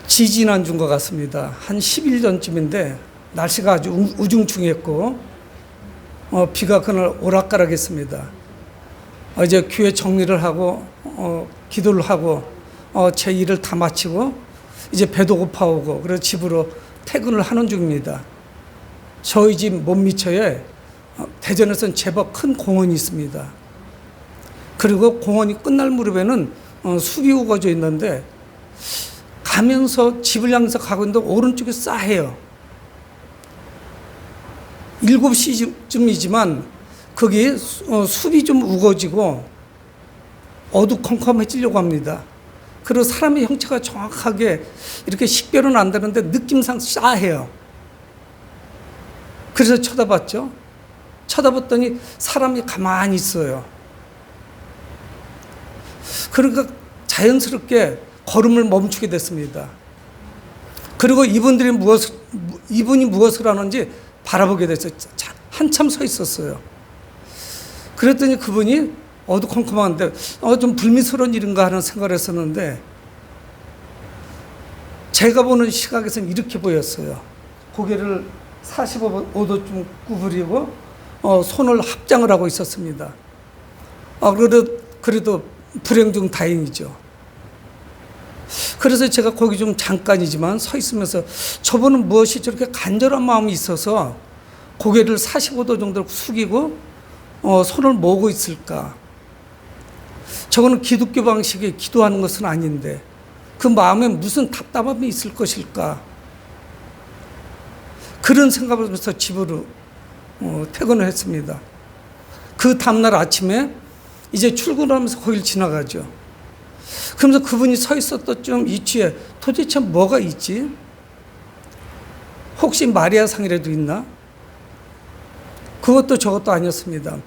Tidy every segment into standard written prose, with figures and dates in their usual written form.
지지난 준 것 같습니다. 한 10일 전쯤인데 날씨가 아주 우중충했고 비가 그날 오락가락했습니다. 이제 교회 정리를 하고 기도를 하고 제 일을 다 마치고 이제 배도 고파오고 그래서 집으로 퇴근을 하는 중입니다. 저희 집 못미쳐에 대전에서는 제법 큰 공원이 있습니다. 그리고 공원이 끝날 무렵에는 숲이 우거져 있는데 가면서 집을 향해서 가고 있는데 오른쪽이 싸해요. 7시쯤이지만 거기 숲이 좀 우거지고 어두컴컴해지려고 합니다. 그리고 사람의 형체가 정확하게 이렇게 식별은 안 되는데 느낌상 싸해요. 그래서 쳐다봤죠. 쳐다봤더니 사람이 가만히 있어요. 그러니까 자연스럽게 걸음을 멈추게 됐습니다. 그리고 이분이 무엇을 하는지 바라보게 됐어요. 한참 서 있었어요. 그랬더니 그분이 어두컴컴한데 좀 불미스러운 일인가 하는 생각을 했었는데 제가 보는 시각에서는 이렇게 보였어요. 고개를 45도쯤 구부리고 손을 합장을 하고 있었습니다. 그래도 불행 중 다행이죠. 그래서 제가 거기 좀 잠깐이지만 서 있으면서 저분은 무엇이 저렇게 간절한 마음이 있어서 고개를 45도 정도 숙이고 손을 모으고 있을까? 저거는 기독교 방식의 기도하는 것은 아닌데 그 마음에 무슨 답답함이 있을 것일까? 그런 생각을 하면서 집으로 퇴근을 했습니다. 그 다음날 아침에 이제 출근하면서 거기를 지나가죠. 그러면서 그분이 서 있었던 좀 위치에 도대체 뭐가 있지? 혹시 마리아상이라도 있나? 그것도 저것도 아니었습니다.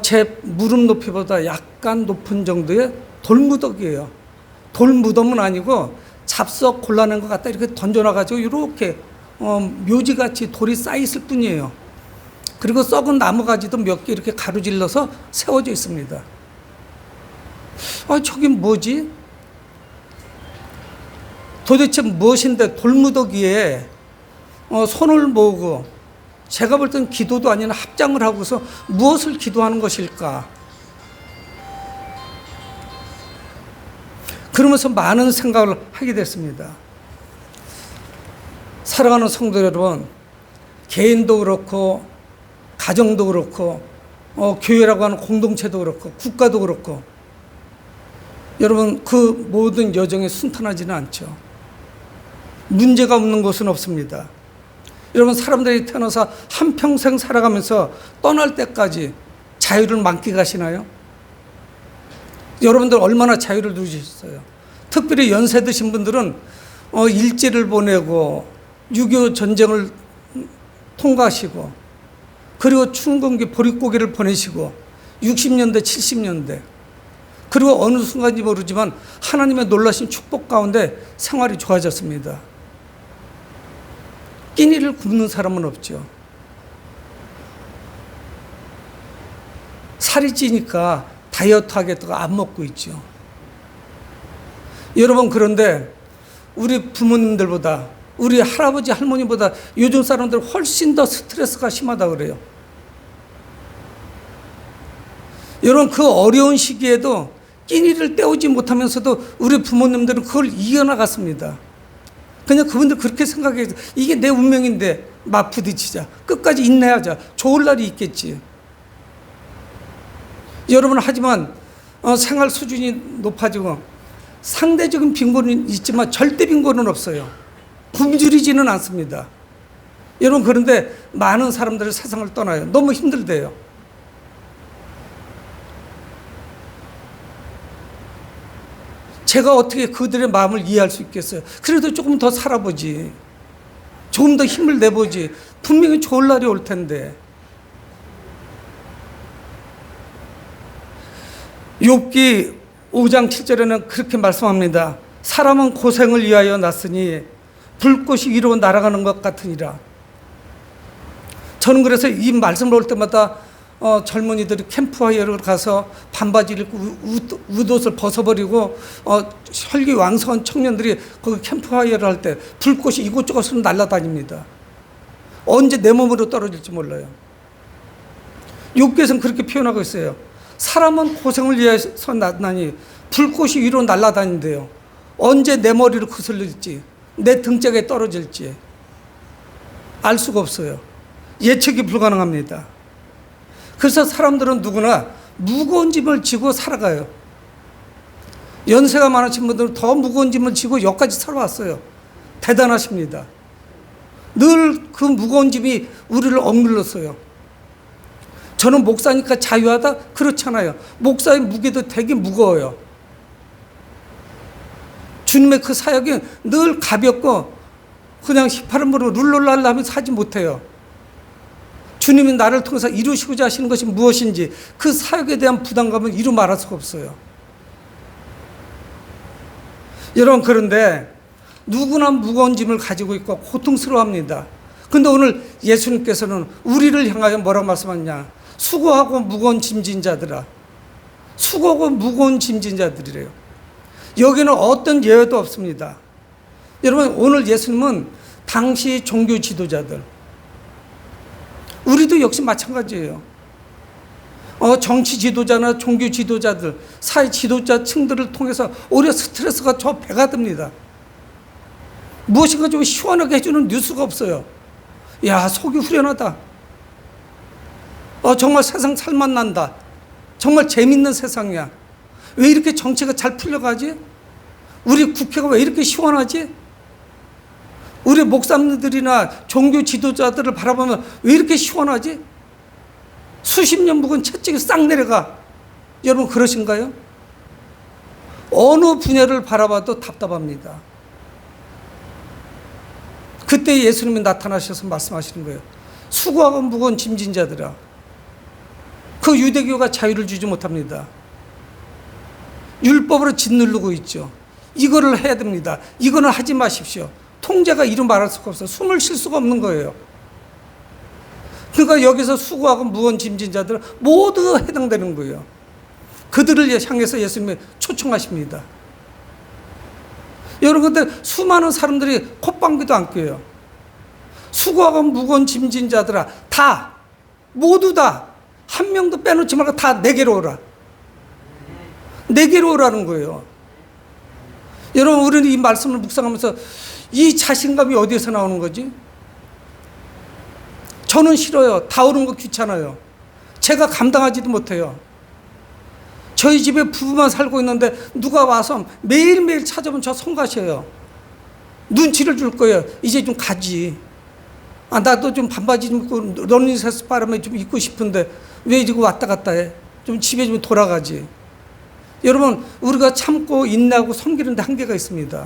제 무릎 높이보다 약간 높은 정도의 돌무더기예요. 돌무덤은 아니고 잡석 골라낸 것 같다 이렇게 던져놔가지고 이렇게 묘지같이 돌이 쌓여있을 뿐이에요. 그리고 썩은 나무가지도 몇 개 이렇게 가로질러서 세워져 있습니다. 저게 뭐지? 도대체 무엇인데 돌무더기에 손을 모으고 제가 볼 땐 기도도 아닌 합장을 하고서 무엇을 기도하는 것일까? 그러면서 많은 생각을 하게 됐습니다. 사랑하는 성도 여러분, 개인도 그렇고 가정도 그렇고 교회라고 하는 공동체도 그렇고 국가도 그렇고 여러분 그 모든 여정이 순탄하지는 않죠. 문제가 없는 곳은 없습니다. 여러분 사람들이 태어나서 한평생 살아가면서 떠날 때까지 자유를 만끽하시나요? 여러분들 얼마나 자유를 누리셨어요? 특별히 연세 드신 분들은 일제를 보내고 6.25 전쟁을 통과하시고 그리고 춘공기 보릿고개를 보내시고 60년대 70년대 그리고 어느 순간인지 모르지만 하나님의 놀라신 축복 가운데 생활이 좋아졌습니다. 끼니를 굶는 사람은 없죠. 살이 찌니까 다이어트 하겠다고 안 먹고 있죠. 여러분 그런데 우리 부모님들보다 우리 할아버지 할머니보다 요즘 사람들 훨씬 더 스트레스가 심하다 그래요. 여러분 그 어려운 시기에도 끼니를 때우지 못하면서도 우리 부모님들은 그걸 이겨나갔습니다. 그냥 그분들 그렇게 생각해요. 이게 내 운명인데 맞부딪히자. 끝까지 인내하자. 좋을 날이 있겠지. 여러분 하지만 생활 수준이 높아지고 상대적인 빈곤은 있지만 절대 빈곤은 없어요. 굶주리지는 않습니다. 여러분 그런데 많은 사람들이 세상을 떠나요. 너무 힘들대요. 제가 어떻게 그들의 마음을 이해할 수 있겠어요? 그래도 조금 더 살아보지. 조금 더 힘을 내보지. 분명히 좋을 날이 올 텐데. 욥기 5장 7절에는 그렇게 말씀합니다. 사람은 고생을 위하여 났으니 불꽃이 위로 날아가는 것 같으니라. 저는 그래서 이 말씀을 올 때마다 젊은이들이 캠프파이어를 가서 반바지를 입고 웃옷을 벗어버리고 혈기왕성한 청년들이 거기 캠프파이어를 할 때 불꽃이 이곳저곳으로 날아다닙니다. 언제 내 몸으로 떨어질지 몰라요. 욥기에서는 그렇게 표현하고 있어요. 사람은 고생을 위해서 나니 불꽃이 위로 날아다닌대요. 언제 내 머리를 거슬릴지, 내 등짝에 떨어질지 알 수가 없어요. 예측이 불가능합니다. 그래서 사람들은 누구나 무거운 짐을 지고 살아가요. 연세가 많으신 분들은 더 무거운 짐을 지고 여기까지 살아왔어요. 대단하십니다. 늘 그 무거운 짐이 우리를 억눌렀어요. 저는 목사니까 자유하다? 그렇잖아요. 목사의 무게도 되게 무거워요. 주님의 그 사역이 늘 가볍고 그냥 휘파른 물로 룰랄랄라 하면서 하지 못해요. 주님이 나를 통해서 이루시고자 하시는 것이 무엇인지 그 사역에 대한 부담감을 이루 말할 수가 없어요. 여러분, 그런데 누구나 무거운 짐을 가지고 있고 고통스러워합니다. 그런데 오늘 예수님께서는 우리를 향하여 뭐라고 말씀하냐? 수고하고 무거운 짐진 자들아. 수고하고 무거운 짐진 자들이래요. 여기는 어떤 예외도 없습니다. 여러분, 오늘 예수님은 당시 종교 지도자들, 우리도 역시 마찬가지예요. 정치 지도자나 종교 지도자들, 사회 지도자 층들을 통해서 오히려 스트레스가 저 배가 듭니다. 무엇인가 좀 시원하게 해주는 뉴스가 없어요. 야, 속이 후련하다. 정말 세상 살맛난다. 정말 재밌는 세상이야. 왜 이렇게 정치가 잘 풀려가지? 우리 국회가 왜 이렇게 시원하지? 우리 목사님들이나 종교 지도자들을 바라보면 왜 이렇게 시원하지? 수십 년 묵은 채찍이 싹 내려가. 여러분, 그러신가요? 어느 분야를 바라봐도 답답합니다. 그때 예수님이 나타나셔서 말씀하시는 거예요. 수고하고 무거운 짐진 자들아. 그 유대교가 자유를 주지 못합니다. 율법으로 짓누르고 있죠. 이거를 해야 됩니다. 이거는 하지 마십시오. 통제가 이루 말할 수가 없어요. 숨을 쉴 수가 없는 거예요. 그러니까 여기서 수고하고 무거운 짐진 자들은 모두 해당되는 거예요. 그들을 향해서 예수님이 초청하십니다. 여러분, 근데 수많은 사람들이 콧방귀도 안 껴요. 수고하고 무거운 짐진 자들아, 다, 모두 다, 한 명도 빼놓지 말고 다 내게로 오라. 내게로 오라는 거예요. 여러분, 우리는 이 말씀을 묵상하면서 이 자신감이 어디에서 나오는 거지? 저는 싫어요. 다 오는 거 귀찮아요. 제가 감당하지도 못해요. 저희 집에 부부만 살고 있는데 누가 와서 매일매일 찾아오면 저 성가셔요. 눈치를 줄 거예요. 이제 좀 가지. 나도 좀 반바지 좀 입고 러닝셔츠 바람에 좀 입고 싶은데 왜 지금 왔다 갔다 해? 좀 집에 좀 돌아가지. 여러분, 우리가 참고 인내하고 섬기는 데 한계가 있습니다.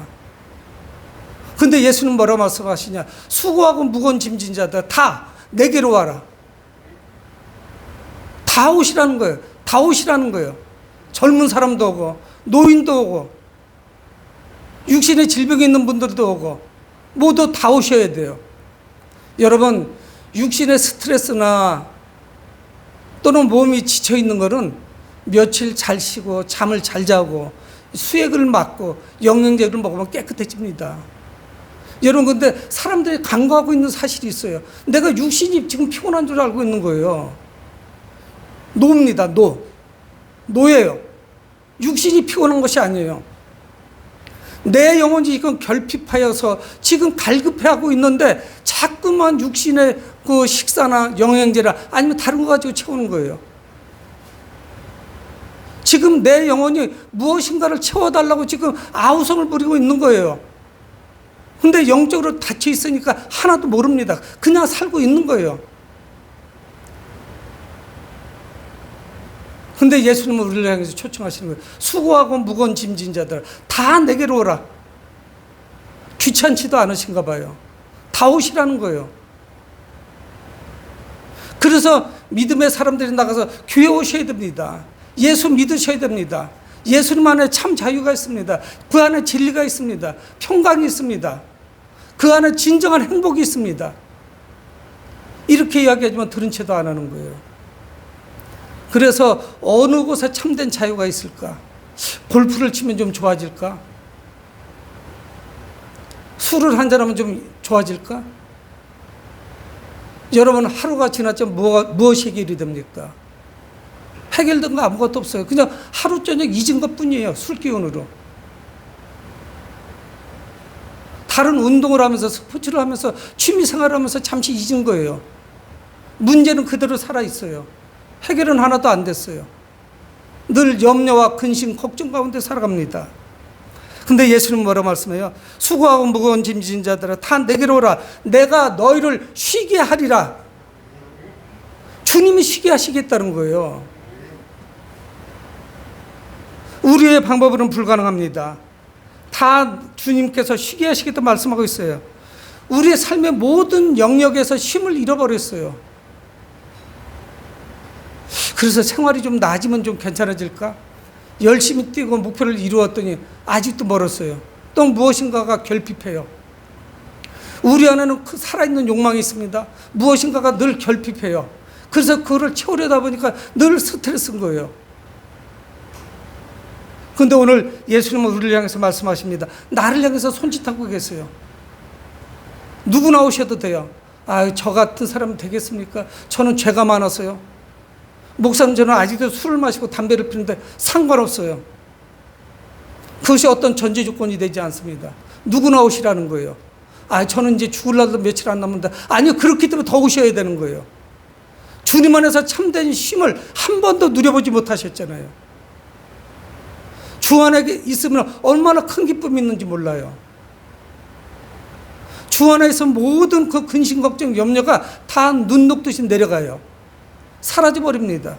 근데 예수는 뭐라고 말씀하시냐? 수고하고 무거운 짐진 자들 다 내게로 와라. 다 오시라는 거예요. 다 오시라는 거예요. 젊은 사람도 오고 노인도 오고 육신에 질병이 있는 분들도 오고 모두 다 오셔야 돼요. 여러분, 육신의 스트레스나 또는 몸이 지쳐있는 것은 며칠 잘 쉬고 잠을 잘 자고 수액을 맞고 영양제를 먹으면 깨끗해집니다. 여러분, 근데 사람들이 간과하고 있는 사실이 있어요. 내가 육신이 지금 피곤한 줄 알고 있는 거예요. 노입니다. 노예요. 육신이 피곤한 것이 아니에요. 내 영혼이 지금 결핍하여서 지금 갈급해하고 있는데 자꾸만 육신의 그 식사나 영양제나 아니면 다른 거 가지고 채우는 거예요. 지금 내 영혼이 무엇인가를 채워달라고 지금 아우성을 부리고 있는 거예요. 근데 영적으로 닫혀 있으니까 하나도 모릅니다. 그냥 살고 있는 거예요. 근데 예수님은 우리를 향해서 초청하시는 거예요. 수고하고 무거운 짐진 자들 다 내게로 오라. 귀찮지도 않으신가 봐요. 다 오시라는 거예요. 그래서 믿음의 사람들이 나가서 교회 오셔야 됩니다. 예수 믿으셔야 됩니다. 예수님 안에 참 자유가 있습니다. 그 안에 진리가 있습니다. 평강이 있습니다. 그 안에 진정한 행복이 있습니다. 이렇게 이야기하지만 들은 채도 안 하는 거예요. 그래서 어느 곳에 참된 자유가 있을까? 골프를 치면 좀 좋아질까? 술을 한잔하면 좀 좋아질까? 여러분, 하루가 지났죠. 무엇이 해결이 됩니까? 해결된 거 아무것도 없어요. 그냥 하루 저녁 잊은 것 뿐이에요. 술 기운으로. 다른 운동을 하면서, 스포츠를 하면서, 취미 생활을 하면서 잠시 잊은 거예요. 문제는 그대로 살아있어요. 해결은 하나도 안 됐어요. 늘 염려와 근심, 걱정 가운데 살아갑니다. 근데 예수님은 뭐라 말씀해요? 수고하고 무거운 짐진 자들아 다 내게로 오라. 내가 너희를 쉬게 하리라. 주님이 쉬게 하시겠다는 거예요. 우리의 방법으로는 불가능합니다. 다 주님께서 쉬게 하시겠다 말씀하고 있어요. 우리의 삶의 모든 영역에서 쉼을 잃어버렸어요. 그래서 생활이 좀 나아지면 좀 괜찮아질까? 열심히 뛰고 목표를 이루었더니 아직도 멀었어요. 또 무엇인가가 결핍해요. 우리 안에는 그 살아있는 욕망이 있습니다. 무엇인가가 늘 결핍해요. 그래서 그거를 채우려다 보니까 늘 스트레스인 거예요. 그런데 오늘 예수님은 우리를 향해서 말씀하십니다. 나를 향해서 손짓하고 계세요. 누구 나오셔도 돼요. 저 같은 사람 되겠습니까? 저는 죄가 많아서요. 목사님, 저는 아직도 술을 마시고 담배를 피우는데 상관없어요. 그것이 어떤 전제 조건이 되지 않습니다. 누구 나오시라는 거예요. 저는 이제 죽을라도 며칠 안 남는다. 아니요, 그렇기 때문에 더 오셔야 되는 거예요. 주님 안에서 참된 쉼을 한 번도 누려보지 못하셨잖아요. 주 안에 있으면 얼마나 큰 기쁨이 있는지 몰라요. 주 안에서 모든 그 근심, 걱정, 염려가 다 눈 녹듯이 내려가요. 사라져버립니다.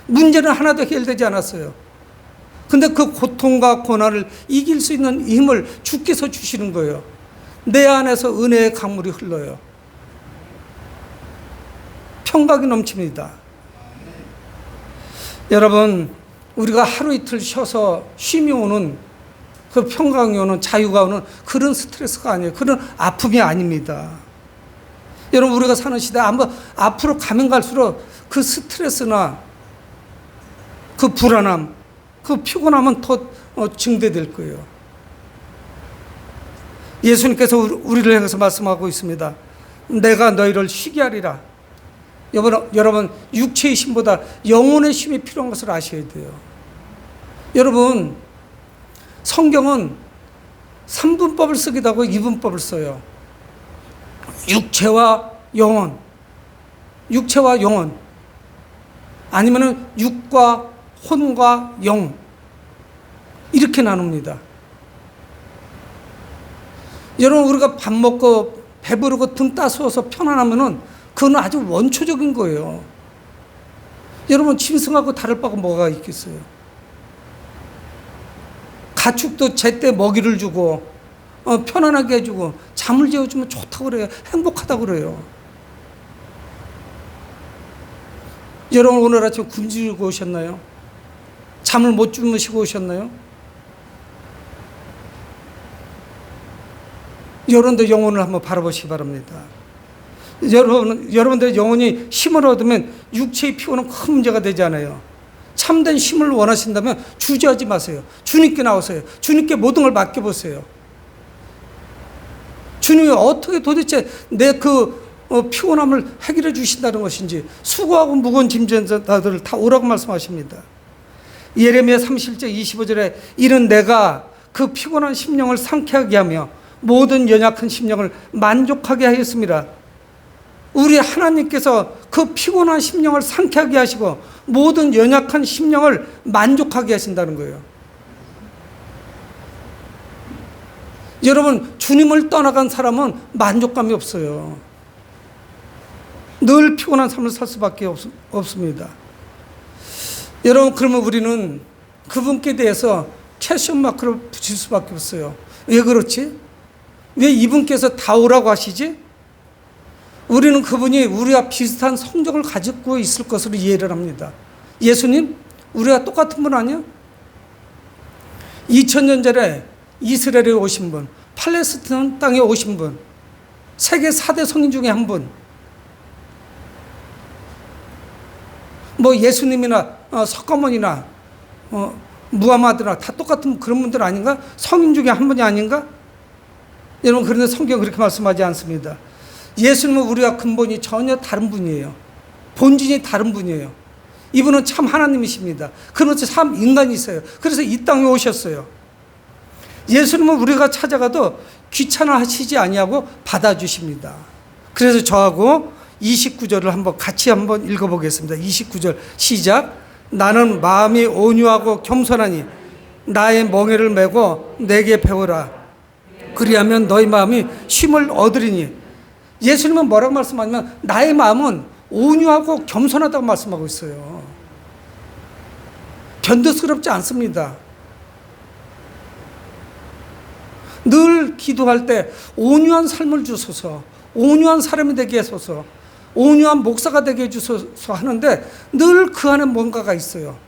문제는 하나도 해결되지 않았어요. 근데 그 고통과 고난을 이길 수 있는 힘을 주께서 주시는 거예요. 내 안에서 은혜의 강물이 흘러요. 평강이 넘칩니다. 여러분, 우리가 하루 이틀 쉬어서 쉼이 오는, 그 평강이 오는, 자유가 오는 그런 스트레스가 아니에요. 그런 아픔이 아닙니다. 여러분, 우리가 사는 시대 앞으로 가면 갈수록 그 스트레스나 그 불안함, 그 피곤함은 더 증대될 거예요. 예수님께서 우리를 향해서 말씀하고 있습니다. 내가 너희를 쉬게 하리라. 여러분, 육체의 쉼보다 영혼의 쉼이 필요한 것을 아셔야 돼요. 여러분, 성경은 3분법을 쓰기도 하고 2분법을 써요. 육체와 영혼, 육체와 영혼, 아니면은 육과 혼과 영, 이렇게 나눕니다. 여러분, 우리가 밥 먹고 배부르고 등 따스워서 편안하면은 그건 아주 원초적인 거예요. 여러분, 짐승하고 다를 바가 뭐가 있겠어요? 가축도 제때 먹이를 주고 편안하게 해주고 잠을 재워주면 좋다고 그래요. 행복하다고 그래요. 여러분, 오늘 아침 굶주리고 오셨나요? 잠을 못 주무시고 오셨나요? 여러분들 영혼을 한번 바라보시기 바랍니다. 여러분들의 영혼이 힘을 얻으면 육체의 피곤은 큰 문제가 되지 않아요. 참된 힘을 원하신다면 주저하지 마세요. 주님께 나오세요. 주님께 모든 걸 맡겨보세요. 주님이 어떻게 도대체 내 피곤함을 해결해 주신다는 것인지, 수고하고 무거운 짐진 자들을 다 오라고 말씀하십니다. 예레미야 37장 25절에 이는 내가 그 피곤한 심령을 상쾌하게 하며 모든 연약한 심령을 만족하게 하였습니다. 우리 하나님께서 그 피곤한 심령을 상쾌하게 하시고 모든 연약한 심령을 만족하게 하신다는 거예요. 여러분, 주님을 떠나간 사람은 만족감이 없어요. 늘 피곤한 삶을 살 수밖에 없습니다. 여러분, 그러면 우리는 그분께 대해서 퀘스천 마크를 붙일 수밖에 없어요. 왜 그렇지? 왜 이분께서 다 오라고 하시지? 우리는 그분이 우리와 비슷한 성적을 가지고 있을 것으로 이해를 합니다. 예수님, 우리가 똑같은 분 아니야? 2000년 전에 이스라엘에 오신 분, 팔레스타인 땅에 오신 분, 세계 4대 성인 중에 한 분, 뭐 예수님이나 석가모니나 무하마드나 다 똑같은 그런 분들 아닌가? 성인 중에 한 분이 아닌가? 여러분, 그런데 성경 그렇게 말씀하지 않습니다. 예수님은 우리가 근본이 전혀 다른 분이에요. 본질이 다른 분이에요. 이분은 참 하나님이십니다. 그런데 참 인간이세요. 그래서 이 땅에 오셨어요. 예수님은 우리가 찾아가도 귀찮아 하시지 아니하고 받아주십니다. 그래서 저하고 29절을 같이 한번 읽어보겠습니다. 29절 시작. 나는 마음이 온유하고 겸손하니 나의 멍에를 메고 내게 배우라. 그리하면 너희 마음이 쉼을 얻으리니. 예수님은 뭐라고 말씀하냐면 나의 마음은 온유하고 겸손하다고 말씀하고 있어요. 견뎌스럽지 않습니다. 늘 기도할 때 온유한 삶을 주소서, 온유한 사람이 되게 하소서, 온유한 목사가 되게 해주소서 하는데 늘 그 안에 뭔가가 있어요.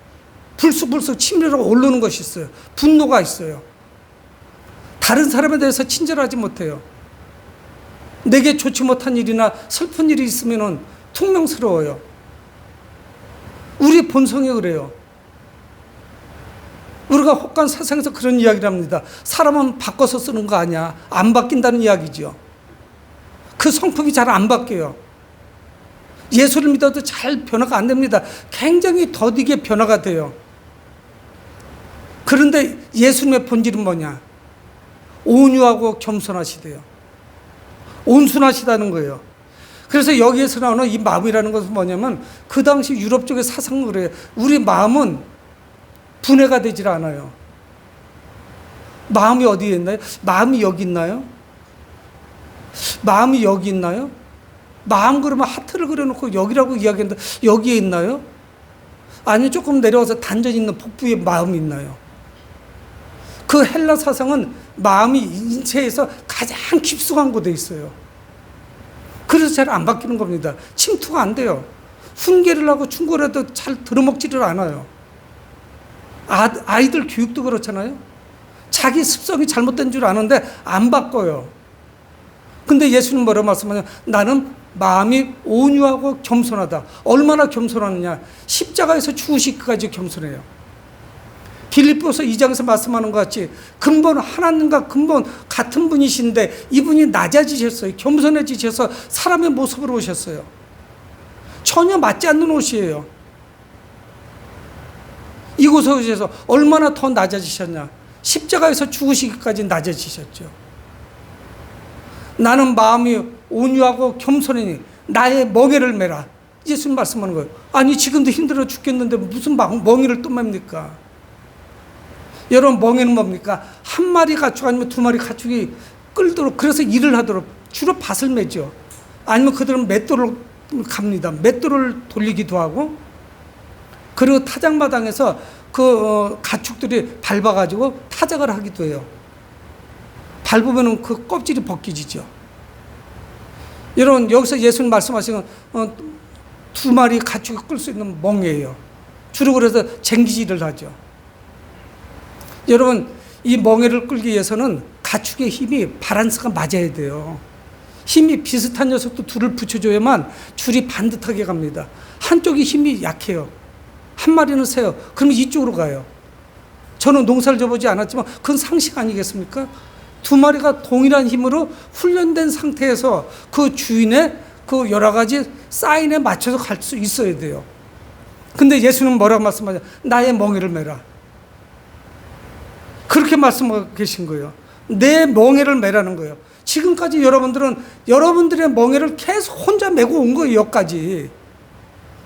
불쑥불쑥 치밀어 오르는 것이 있어요. 분노가 있어요. 다른 사람에 대해서 친절하지 못해요. 내게 좋지 못한 일이나 슬픈 일이 있으면 퉁명스러워요. 우리 본성이 그래요. 우리가 혹한 세상에서 그런 이야기를 합니다. 사람은 바꿔서 쓰는 거 아니야. 안 바뀐다는 이야기죠. 그 성품이 잘 안 바뀌어요. 예수를 믿어도 잘 변화가 안 됩니다. 굉장히 더디게 변화가 돼요. 그런데 예수님의 본질은 뭐냐? 온유하고 겸손하시대요. 온순하시다는 거예요. 그래서 여기에서 나오는 이 마음이라는 것은 뭐냐면 그 당시 유럽 쪽의 사상은 그래요. 우리 마음은 분해가 되질 않아요. 마음이 어디에 있나요? 마음이 여기 있나요? 마음이 여기 있나요? 마음 그러면 하트를 그려놓고 여기라고 이야기했는데 여기에 있나요? 아니면 조금 내려와서 단전이 있는 복부에 마음이 있나요? 그 헬라 사상은 마음이 인체에서 가장 깊숙한 곳에 있어요. 그래서 잘 안 바뀌는 겁니다. 침투가 안 돼요. 훈계를 하고 충고를 해도 잘 들어먹지를 않아요. 아이들 교육도 그렇잖아요. 자기 습성이 잘못된 줄 아는데 안 바꿔요. 근데 예수님 뭐라고 말씀하냐면 나는 마음이 온유하고 겸손하다. 얼마나 겸손하느냐. 십자가에서 죽으시기까지 겸손해요. 빌립보서 2장에서 말씀하는 것 같이 근본 하나님과 근본 같은 분이신데 이분이 낮아지셨어요. 겸손해지셔서 사람의 모습으로 오셨어요. 전혀 맞지 않는 옷이에요. 이곳에 오셔서 얼마나 더 낮아지셨냐. 십자가에서 죽으시기까지 낮아지셨죠. 나는 마음이 온유하고 겸손하니 나의 멍에를 메라. 예수님 말씀하는 거예요. 아니 지금도 힘들어 죽겠는데 무슨 멍에를 또 맵니까? 여러분 멍에는 뭡니까? 한 마리 가축 아니면 두 마리 가축이 끌도록 그래서 일을 하도록 주로 밭을 매죠. 아니면 그들은 맷돌을 갑니다. 맷돌을 돌리기도 하고 그리고 타작마당에서 그 가축들이 밟아가지고 타작을 하기도 해요. 밟으면 그 껍질이 벗겨지죠. 여러분 여기서 예수님 말씀하시는 두 마리 가축이 끌 수 있는 멍에예요. 주로 그래서 쟁기질을 하죠. 여러분 이 멍에를 끌기 위해서는 가축의 힘이 바란스가 맞아야 돼요. 힘이 비슷한 녀석도 둘을 붙여줘야만 줄이 반듯하게 갑니다. 한쪽이 힘이 약해요. 한 마리는 세요. 그러면 이쪽으로 가요. 저는 농사를 져보지 않았지만 그건 상식 아니겠습니까? 두 마리가 동일한 힘으로 훈련된 상태에서 그 주인의 그 여러 가지 사인에 맞춰서 갈 수 있어야 돼요. 근데 예수는 뭐라고 말씀하냐? 나의 멍에를 메라. 그렇게 말씀하고 계신 거예요. 내 멍에를 메라는 거예요. 지금까지 여러분들은 여러분들의 멍에를 계속 혼자 메고 온 거예요. 여기까지.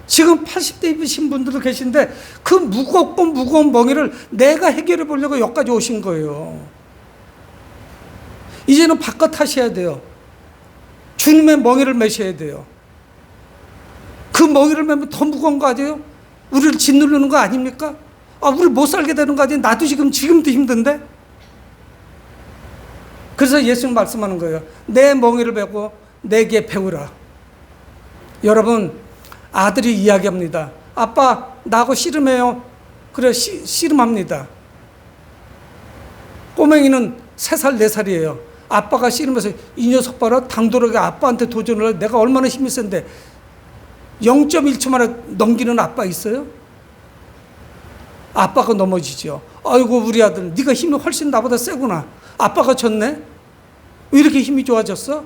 지금 80대 입으신 분들도 계신데 그 무거운 멍에를 내가 해결해 보려고 여기까지 오신 거예요. 이제는 바꿔 타셔야 돼요. 주님의 멍에를 메셔야 돼요. 그 멍에를 메면 더 무거운 거 아니에요? 우리를 짓누르는 거 아닙니까? 우리 못 살게 되는 거 아니에요? 나도 지금도 힘든데? 그래서 예수님 말씀하는 거예요. 내 멍에를 메고 내게 배우라. 여러분, 아들이 이야기합니다. 아빠, 나하고 씨름해요. 그래, 씨름합니다. 꼬맹이는 3살, 4살이에요. 아빠가 씨름해서 이 녀석 봐라. 당돌하게 아빠한테 도전을 해. 내가 얼마나 힘이 센데. 0.1초 만에 넘기는 아빠 있어요? 아빠가 넘어지죠. 아이고 우리 아들 네가 힘이 훨씬 나보다 세구나. 아빠가 졌네. 왜 이렇게 힘이 좋아졌어?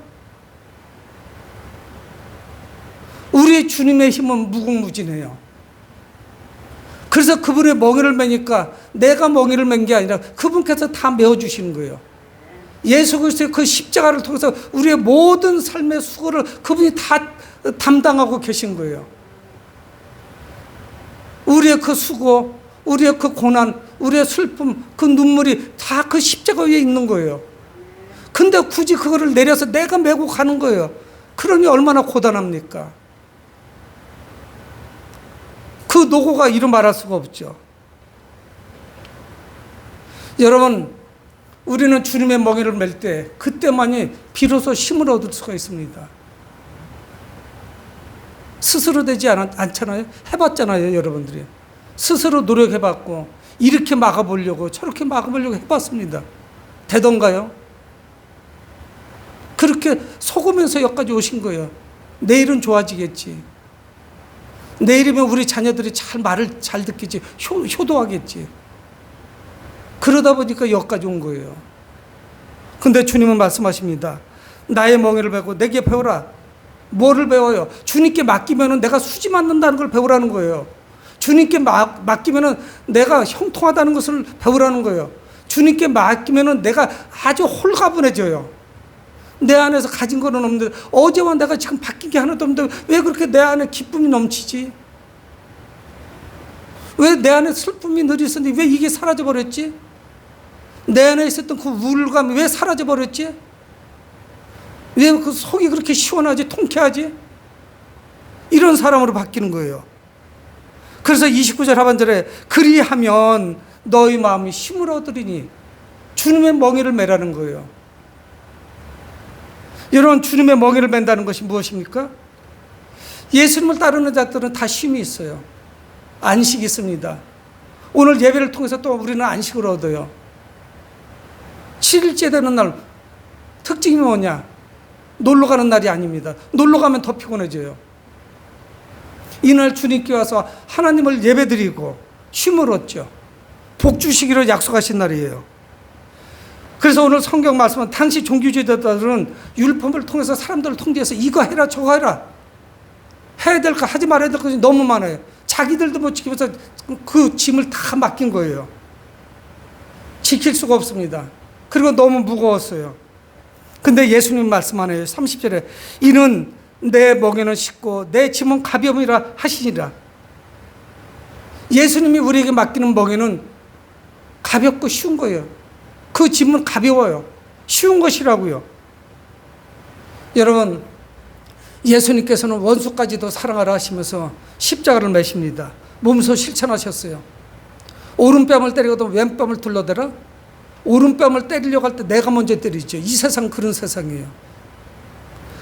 우리 주님의 힘은 무궁무진해요. 그래서 그분의 멍에를 매니까 내가 멍에를 맨 게 아니라 그분께서 다 메어주시는 거예요. 예수 그리스도의 그 십자가를 통해서 우리의 모든 삶의 수고를 그분이 다 담당하고 계신 거예요. 우리의 그 수고, 우리의 그 고난, 우리의 슬픔, 그 눈물이 다 그 십자가 위에 있는 거예요. 근데 굳이 그거를 내려서 내가 메고 가는 거예요. 그러니 얼마나 고단합니까? 그 노고가 이루 말할 수가 없죠. 여러분, 우리는 주님의 멍에를 맬 때 그때만이 비로소 힘을 얻을 수가 있습니다. 스스로 되지 않잖아요. 해봤잖아요, 여러분들이. 스스로 노력해봤고 이렇게 막아보려고 저렇게 막아보려고 해봤습니다. 되던가요? 그렇게 속으면서 여기까지 오신 거예요. 내일은 좋아지겠지. 내일이면 우리 자녀들이 말을 잘 듣겠지. 효도하겠지. 그러다 보니까 여기까지 온 거예요. 근데 주님은 말씀하십니다. 나의 멍에를 베고 내게 배워라. 뭐를 배워요? 주님께 맡기면 내가 수지 맞는다는 걸 배우라는 거예요. 주님께 맡기면 내가 형통하다는 것을 배우라는 거예요. 주님께 맡기면 내가 아주 홀가분해져요. 내 안에서 가진 거는 없는데 어제와 내가 지금 바뀐 게 하나도 없는데 왜 그렇게 내 안에 기쁨이 넘치지? 왜 내 안에 슬픔이 늘 있었는데 왜 이게 사라져버렸지? 내 안에 있었던 그 우울감이 왜 사라져버렸지? 왜 그 속이 그렇게 시원하지? 통쾌하지? 이런 사람으로 바뀌는 거예요. 그래서 29절 하반절에 그리하면 너희 마음이 힘을 얻으리니 주님의 멍에를 매라는 거예요. 여러분, 주님의 멍에를 맨다는 것이 무엇입니까? 예수님을 따르는 자들은 다 쉼이 있어요. 안식이 있습니다. 오늘 예배를 통해서 또 우리는 안식을 얻어요. 7일째 되는 날 특징이 뭐냐? 놀러 가는 날이 아닙니다. 놀러 가면 더 피곤해져요. 이날 주님께 와서 하나님을 예배드리고 쉼을 얻죠. 복 주시기로 약속하신 날이에요. 그래서 오늘 성경 말씀은 당시 종교지도자들은 율법을 통해서 사람들을 통제해서 이거 해라 저거 해라 해야 될 거 하지 말아야 될 것이 너무 많아요. 자기들도 못 지키면서 그 짐을 다 맡긴 거예요. 지킬 수가 없습니다. 그리고 너무 무거웠어요. 근데 예수님 말씀하네요. 30절에 이는 내 멍에는 쉽고 내 짐은 가벼움이라 하시니라. 예수님이 우리에게 맡기는 멍에는 가볍고 쉬운 거예요. 그 짐은 가벼워요. 쉬운 것이라고요. 여러분, 예수님께서는 원수까지도 사랑하라 하시면서 십자가를 매십니다. 몸소 실천하셨어요. 오른뺨을 때리고도 왼뺨을 둘러대라. 오른뺨을 때리려고 할 때 내가 먼저 때리죠. 이 세상 그런 세상이에요.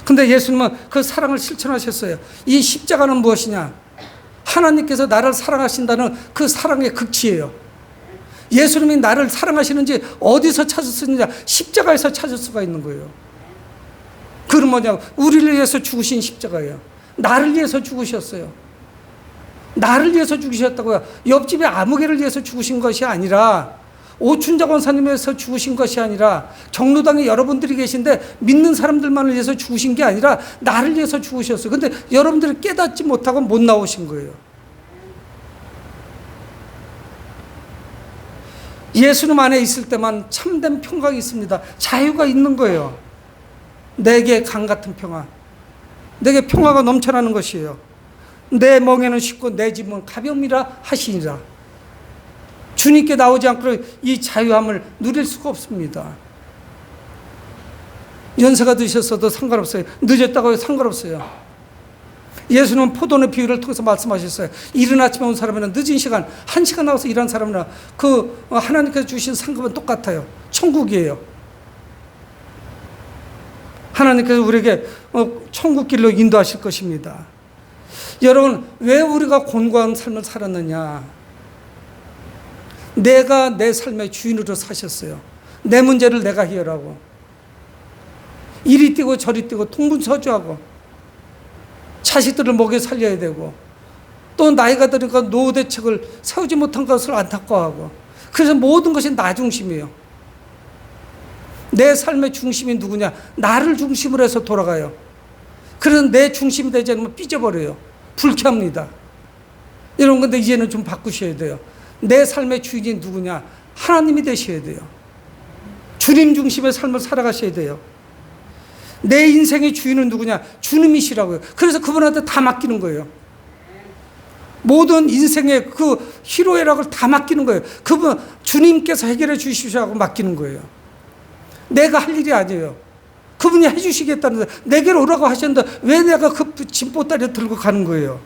근데 예수님은 그 사랑을 실천하셨어요. 이 십자가는 무엇이냐? 하나님께서 나를 사랑하신다는 그 사랑의 극치예요. 예수님이 나를 사랑하시는지 어디서 찾을 수 있느냐? 십자가에서 찾을 수가 있는 거예요. 그건 뭐냐? 우리를 위해서 죽으신 십자가예요. 나를 위해서 죽으셨어요. 나를 위해서 죽으셨다고요. 옆집에 아무개를 위해서 죽으신 것이 아니라, 오춘자 권사님에서 죽으신 것이 아니라, 경로당에 여러분들이 계신데 믿는 사람들만을 위해서 죽으신 게 아니라 나를 위해서 죽으셨어요. 근데 여러분들이 깨닫지 못하고 못 나오신 거예요. 예수님 안에 있을 때만 참된 평강이 있습니다. 자유가 있는 거예요. 내게 강 같은 평화, 내게 평화가 넘쳐나는 것이에요. 내 멍에는 쉽고 내 짐은 가벼움이라 하시니라. 주님께 나오지 않고 이 자유함을 누릴 수가 없습니다. 연세가 드셨어도 상관없어요. 늦었다고 해도 상관없어요. 예수님은 포도원의 비유를 통해서 말씀하셨어요. 이른 아침에 온 사람에는 늦은 시간, 1시간 나와서 일한 사람이나 그 하나님께서 주신 상급은 똑같아요. 천국이에요. 하나님께서 우리에게 천국 길로 인도하실 것입니다. 여러분, 왜 우리가 곤고한 삶을 살았느냐? 내가 내 삶의 주인으로 사셨어요. 내 문제를 내가 해결하고, 이리 뛰고 저리 뛰고 동분서주하고, 자식들을 먹여 살려야 되고, 또 나이가 들으니까 노후 대책을 세우지 못한 것을 안타까워하고, 그래서 모든 것이 나 중심이에요. 내 삶의 중심이 누구냐? 나를 중심으로 해서 돌아가요. 그래서 내 중심이 되지 않으면 삐져버려요. 불쾌합니다. 이런 건데 이제는 좀 바꾸셔야 돼요. 내 삶의 주인이 누구냐? 하나님이 되셔야 돼요. 주님 중심의 삶을 살아가셔야 돼요. 내 인생의 주인은 누구냐? 주님이시라고요. 그래서 그분한테 다 맡기는 거예요. 모든 인생의 그 희로애락을 다 맡기는 거예요. 그분 주님께서 해결해 주시오 하고 맡기는 거예요. 내가 할 일이 아니에요. 그분이 해주시겠다는데 내게로 오라고 하셨는데 왜 내가 그 짐보따리를 들고 가는 거예요?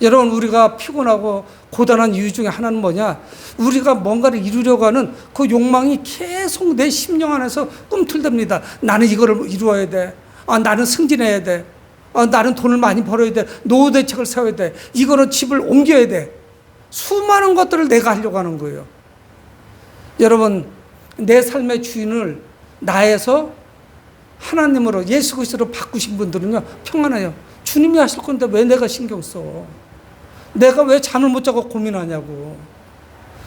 여러분, 우리가 피곤하고 고단한 이유 중에 하나는 뭐냐? 우리가 뭔가를 이루려고 하는 그 욕망이 계속 내 심령 안에서 꿈틀댑니다. 나는 이거를 이루어야 돼. 나는 승진해야 돼. 나는 돈을 많이 벌어야 돼. 노후 대책을 세워야 돼. 이거는 집을 옮겨야 돼. 수많은 것들을 내가 하려고 하는 거예요. 여러분, 내 삶의 주인을 나에서 하나님으로, 예수 그리스도로 바꾸신 분들은요, 평안해요. 주님이 하실 건데 왜 내가 신경 써? 내가 왜 잠을 못 자고 고민하냐고.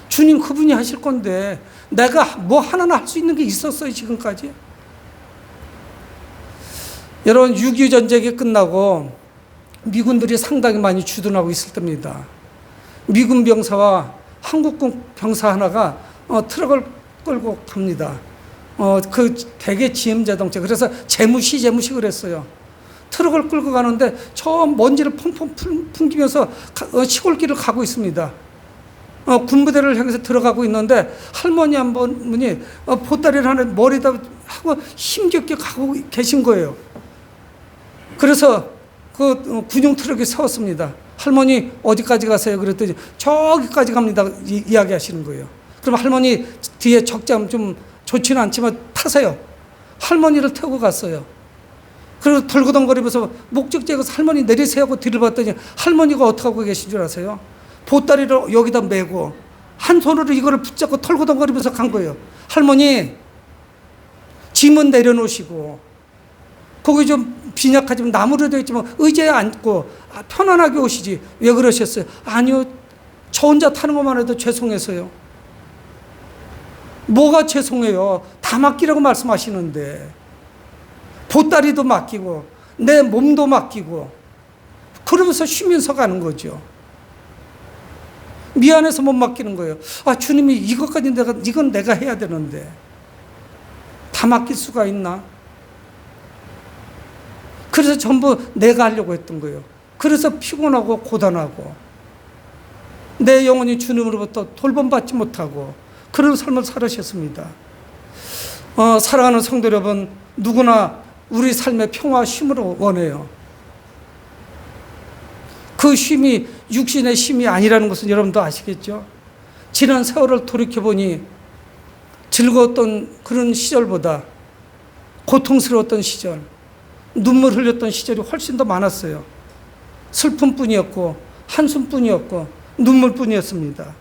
주님 그분이 하실 건데 내가 뭐 하나나 할 수 있는 게 있었어요, 지금까지? 여러분, 6.25 전쟁이 끝나고 미군들이 상당히 많이 주둔하고 있을 때입니다. 미군 병사와 한국군 병사 하나가 트럭을 끌고 갑니다. 그 대개 GM 자동차, 그래서 재무시 그랬어요. 트럭을 끌고 가는데 저 먼지를 펑펑 풍기면서 시골길을 가고 있습니다. 군부대를 향해서 들어가고 있는데 할머니 한 분이 보따리를 하나 머리에다 하고 힘겹게 가고 계신 거예요. 그래서 그 군용 트럭에 세웠습니다. 할머니 어디까지 가세요? 그랬더니 저기까지 갑니다. 이야기하시는 거예요. 그럼 할머니 뒤에 적장 좀 좋지는 않지만 타세요. 할머니를 태우고 갔어요. 그리고 덜그덩거리면서 목적지에 가서 할머니 내리세요 하고 뒤를 봤더니 할머니가 어떻게 하고 계신 줄 아세요? 보따리를 여기다 메고 한 손으로 이거를 붙잡고 덜그덩거리면서 간 거예요. 할머니, 짐은 내려놓으시고 거기 좀 빈약하지만 나무로 되어 있지만 의자에 앉고 편안하게 오시지. 왜 그러셨어요? 아니요, 저 혼자 타는 것만 해도 죄송해서요. 뭐가 죄송해요? 다 맡기라고 말씀하시는데. 보따리도 맡기고 내 몸도 맡기고 그러면서 쉬면서 가는 거죠. 미안해서 못 맡기는 거예요. 주님이 이것까지 이건 내가 해야 되는데 다 맡길 수가 있나? 그래서 전부 내가 하려고 했던 거예요. 그래서 피곤하고 고단하고 내 영혼이 주님으로부터 돌봄받지 못하고 그런 삶을 살으셨습니다. 사랑하는 성도 여러분, 누구나 우리 삶의 평화, 쉼을 원해요. 그 쉼이 육신의 쉼이 아니라는 것은 여러분도 아시겠죠? 지난 세월을 돌이켜보니 즐거웠던 그런 시절보다 고통스러웠던 시절, 눈물 흘렸던 시절이 훨씬 더 많았어요. 슬픔뿐이었고 한숨뿐이었고 눈물뿐이었습니다.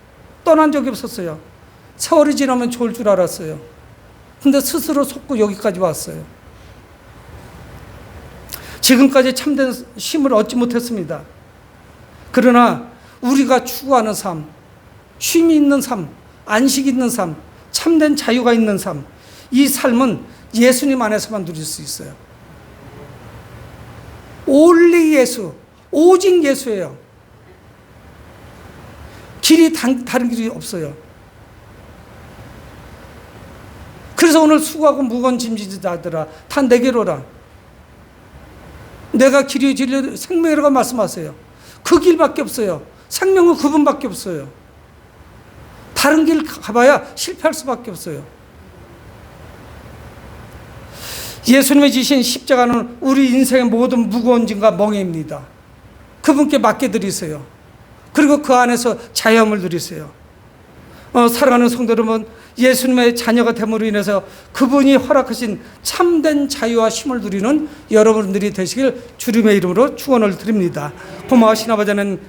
떠난 적이 없었어요. 세월이 지나면 좋을 줄 알았어요. 근데 스스로 속고 여기까지 왔어요. 지금까지 참된 쉼을 얻지 못했습니다. 그러나 우리가 추구하는 삶, 쉼이 있는 삶, 안식 있는 삶, 참된 자유가 있는 삶, 이 삶은 예수님 안에서만 누릴 수 있어요. 올리 예수, 오직 예수예요. 길이 다른 길이 없어요. 그래서 오늘 수고하고 무거운 짐진 자들아 다 내게로 오라. 내가 길이 진리 생명이라고 말씀하세요. 그 길밖에 없어요. 생명은 그분밖에 없어요. 다른 길 가봐야 실패할 수밖에 없어요. 예수님이 지신 십자가는 우리 인생의 모든 무거운 짐과 멍에입니다. 그분께 맡겨드리세요. 그리고 그 안에서 자유함을 누리세요. 사랑하는 성도 여러분, 예수님의 자녀가 됨으로 인해서 그분이 허락하신 참된 자유와 쉼을 누리는 여러분들이 되시길 주님의 이름으로 축원을 드립니다. 고마우신 아버지 하나님,